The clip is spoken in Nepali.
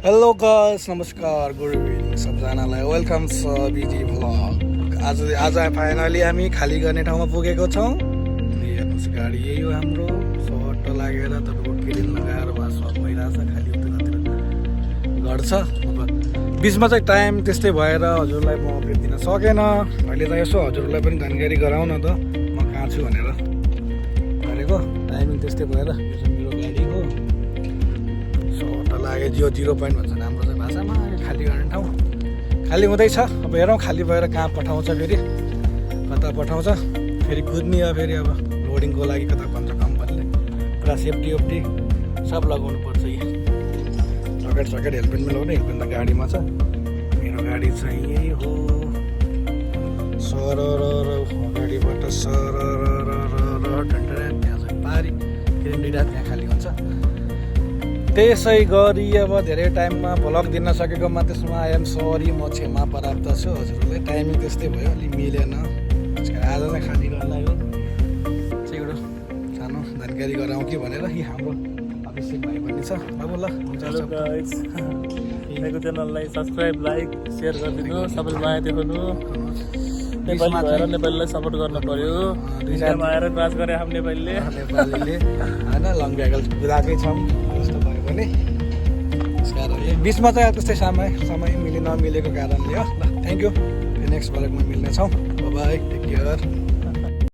हेलो गाइस, नमस्कार, गुड इभिनिङ सबजनालाई। वेलकम छ बिजी भ्लग। आज फाइनली हामी खाली गर्ने ठाउँमा पुगेको छौँ। हेर्नुहोस्, गाडी यही हो हाम्रो। सट्ट लागेर तपाईँको क्लिन लगाएर सब भइरहेछ। खाली उतातिर गर्छ। अब बिचमा चाहिँ टाइम त्यस्तै भएर हजुरलाई म अपडेट दिन सकेन। अहिले त यसो हजुरलाई पनि जानकारी गराउन त म कहाँ छु भनेर गरेको। टाइमिङ त्यस्तै भएर यो चाहिँ मेरो गाडी हो। सट्ट लाग्यो। 0 पोइन्ट भन्छ हाम्रो चाहिँ भाषामा। खाली गर्ने ठाउँ खाली हुँदैछ। अब हेरौँ खाली भएर कहाँ पठाउँछ, फेरि कता पठाउँछ। फेरि कुद्ने हो, फेरि अब लोडिङको लागि कता भन्छ कम्पनीले। पुरा सेफ्टी वेफ्टी सब लगाउनु पर्छ। जकेट हेलमेट मिलाउने। हेलमेट त गाडीमा छ। मेरो गाडी चाहिँ यही हो। सरर अगाडिबाट सरर त्यहाँ चाहिँ पारी फेरि दुईवटा त्यहाँ खाली हुन्छ। त्यसै गरी अब धेरै टाइममा भ्लग दिन सकेकोमा त्यसमा आइएम सरी, म क्षमा प्राप्त छु हजुरलाई। टाइमिङ त्यस्तै भयो, अलिक मिलेन। आज चाहिँ खाली गर्न लाग्यो। चाहिँ एउटा सानो जानकारी गराउँ कि भनेर। यी हाम्रो अभिषेक भाइ पनि छ। बाबु ल हुन्छ। मेरो च्यानललाई सब्सक्राइब, लाइक, सेयर गरिदिनु। सबैले माया देखाउनु। नेपाली भएर नेपालीलाई सपोर्ट गर्नु पर्यो। दुईजना आएर नाच गरे हामी नेपालीले होइन। लङ भ्यागल कुदाएकै छौँ जस्तो भयो भने। त्यस कारणले बिचमा चाहिँ त्यस्तै समय नमिलेको कारणले हो। ल थ्याङ्क यू। नेक्स्ट भ्लगमा मिल्नेछौँ। Bye, take care.